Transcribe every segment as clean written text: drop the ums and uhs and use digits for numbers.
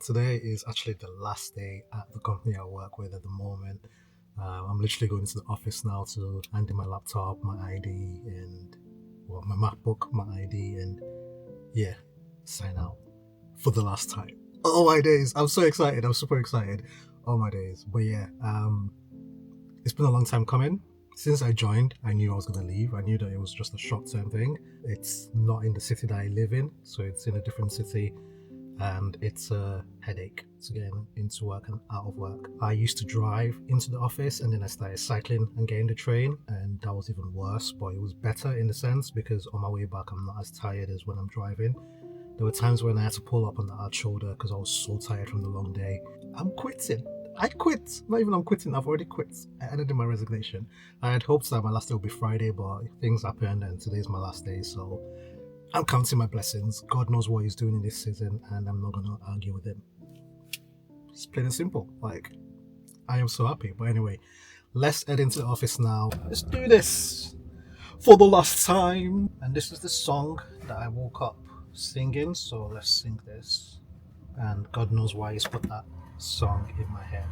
today is actually the last day at the company I work with at the moment. I'm literally going to the office now to hand in my laptop, my ID, and my MacBook, my ID, and yeah, sign out for the last time. Oh my days! I'm so excited. I'm super excited. Oh my days! But yeah, it's been a long time coming. Since I joined, I knew I was going to leave. I knew that it was just a short term thing. It's not in the city that I live in, so it's in a different city, and it's a headache to get into work and out of work. I used to drive into the office and then I started cycling and getting the train, and that was even worse, but it was better in the sense because on my way back, I'm not as tired as when I'm driving. There were times when I had to pull up on the hard shoulder because I was so tired from the long day. I'm quitting. I quit. Not even I'm quitting. I've already quit. I ended in my resignation. I had hoped that my last day would be Friday, but things happened and today's my last day. So I'm counting my blessings. God knows what He's doing in this season, and I'm not going to argue with Him. It's plain and simple. Like, I am so happy. But anyway, let's head into the office now. Let's do this for the last time. And this is the song that I woke up singing. So let's sing this. And God knows why He's put that song in my head.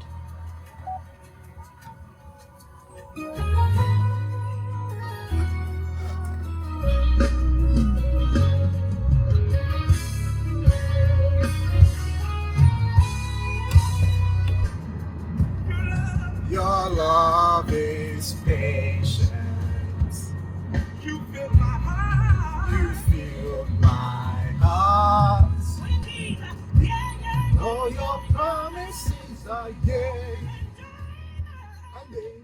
Your love is patient. You fill my heart. You fill my heart. All your promises are yea and amen.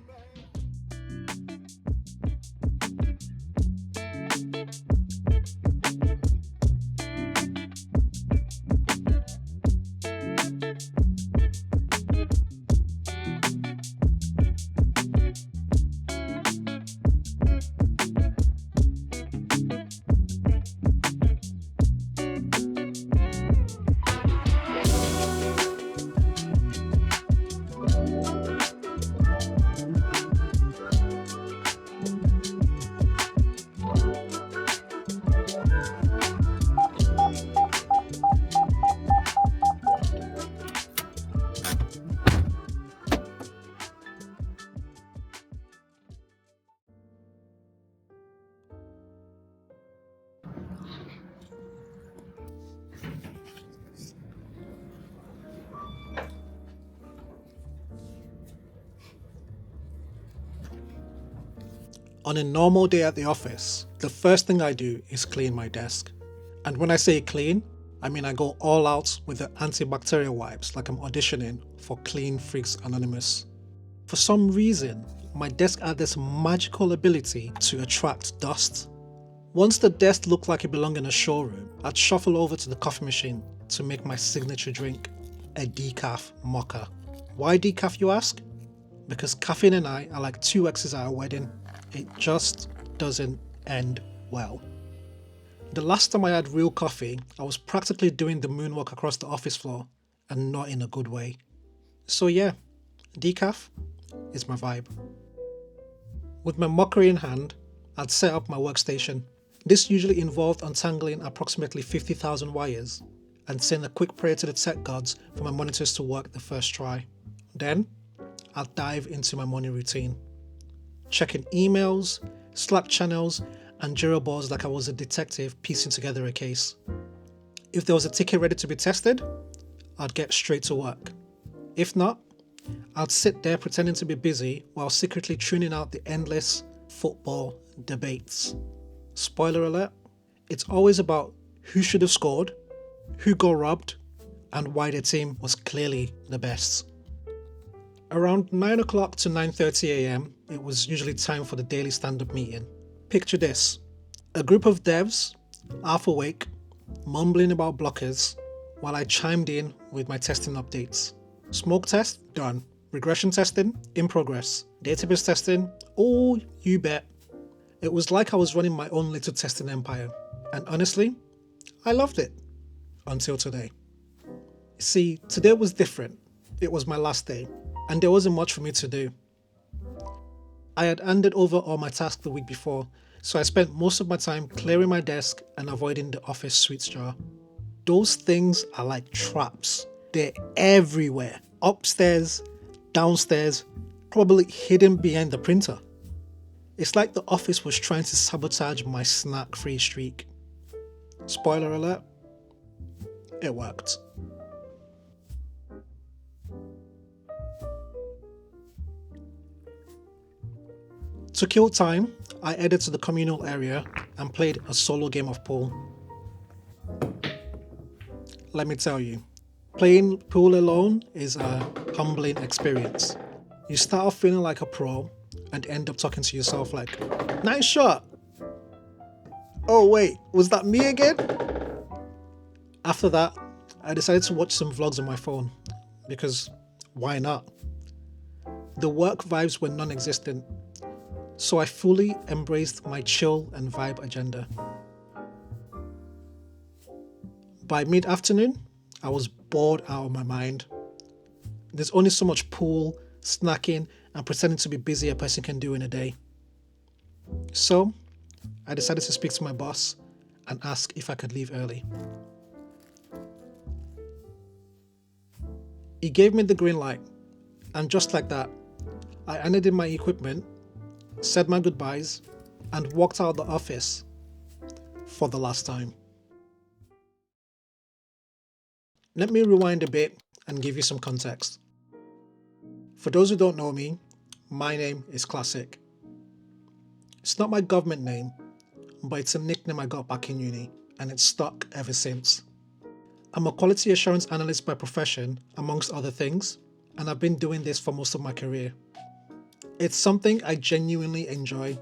On a normal day at the office, the first thing I do is clean my desk. And when I say clean, I mean I go all out with the antibacterial wipes like I'm auditioning for Clean Freaks Anonymous. For some reason, my desk had this magical ability to attract dust. Once the desk looked like it belonged in a showroom, I'd shuffle over to the coffee machine to make my signature drink, a decaf mocha. Why decaf, you ask? Because caffeine and I are like two exes at a wedding. It just doesn't end well. The last time I had real coffee, I was practically doing the moonwalk across the office floor, and not in a good way. So yeah, decaf is my vibe. With my mockery in hand, I'd set up my workstation. This usually involved untangling approximately 50,000 wires and send a quick prayer to the tech gods for my monitors to work the first try. Then, I'd dive into my morning routine, checking emails, Slack channels, and Jira boards like I was a detective piecing together a case. If there was a ticket ready to be tested, I'd get straight to work. If not, I'd sit there pretending to be busy while secretly tuning out the endless football debates. Spoiler alert, it's always about who should have scored, who got robbed, and why their team was clearly the best. Around 9 o'clock to 9:30 a.m, it was usually time for the daily stand-up meeting. Picture this, a group of devs, half awake, mumbling about blockers, while I chimed in with my testing updates. Smoke test, done. Regression testing, in progress. Database testing, oh, you bet. It was like I was running my own little testing empire. And honestly, I loved it. Until today. See, today was different. It was my last day, and there wasn't much for me to do. I had handed over all my tasks the week before, so I spent most of my time clearing my desk and avoiding the office sweets jar. Those things are like traps. They're everywhere. Upstairs, downstairs, probably hidden behind the printer. It's like the office was trying to sabotage my snack-free streak. Spoiler alert, it worked. To kill time, I headed to the communal area and played a solo game of pool. Let me tell you, playing pool alone is a humbling experience. You start off feeling like a pro and end up talking to yourself like, nice shot. Oh wait, was that me again? After that, I decided to watch some vlogs on my phone because why not? The work vibes were non-existent, so I fully embraced my chill and vibe agenda. By mid-afternoon, I was bored out of my mind. There's only so much pool, snacking, and pretending to be busy a person can do in a day. So, I decided to speak to my boss and ask if I could leave early. He gave me the green light, and just like that, I handed in my equipment, said my goodbyes, and walked out of the office for the last time. Let me rewind a bit and give you some context. For those who don't know me, my name is Classic. It's not my government name, but it's a nickname I got back in uni, and it's stuck ever since. I'm a quality assurance analyst by profession, amongst other things, and I've been doing this for most of my career. It's something I genuinely enjoy,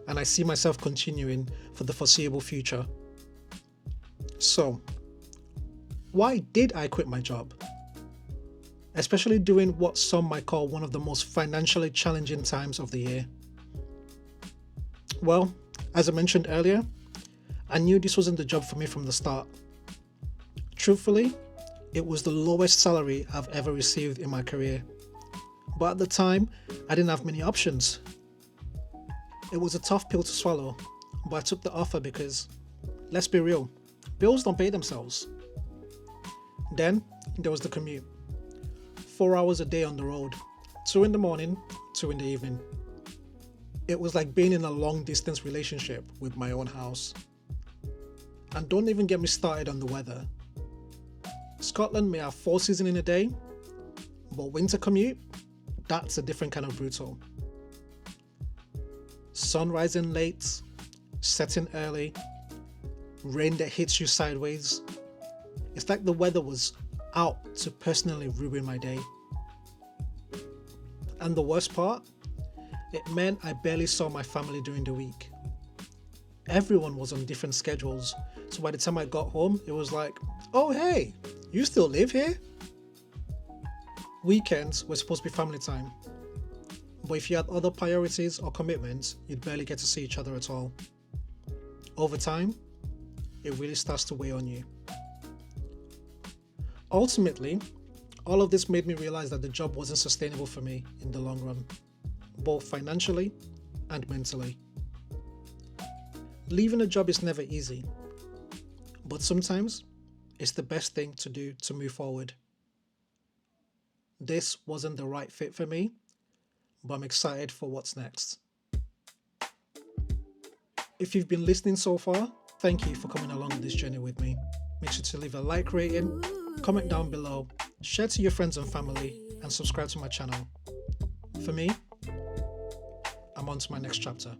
and I see myself continuing for the foreseeable future. So, why did I quit my job? Especially during what some might call one of the most financially challenging times of the year. Well, as I mentioned earlier, I knew this wasn't the job for me from the start. Truthfully, it was the lowest salary I've ever received in my career. But at the time, I didn't have many options. It was a tough pill to swallow, but I took the offer because, let's be real, bills don't pay themselves. Then, there was the commute. 4 hours a day on the road, 2 in the morning, 2 in the evening. It was like being in a long-distance relationship with my own house. And don't even get me started on the weather. Scotland may have 4 seasons in a day, but winter commute, that's a different kind of brutal. Sun rising late, setting early, rain that hits you sideways. It's like the weather was out to personally ruin my day. And the worst part, it meant I barely saw my family during the week. Everyone was on different schedules, so by the time I got home, it was like, oh hey, you still live here? Weekends were supposed to be family time, but if you had other priorities or commitments, you'd barely get to see each other at all. Over time, it really starts to weigh on you. Ultimately, all of this made me realize that the job wasn't sustainable for me in the long run, both financially and mentally. Leaving a job is never easy, but sometimes it's the best thing to do to move forward. This wasn't the right fit for me, but I'm excited for what's next. If you've been listening so far, thank you for coming along this journey with me. Make sure to leave a like rating, comment down below, share to your friends and family, and subscribe to my channel. For me, I'm on to my next chapter.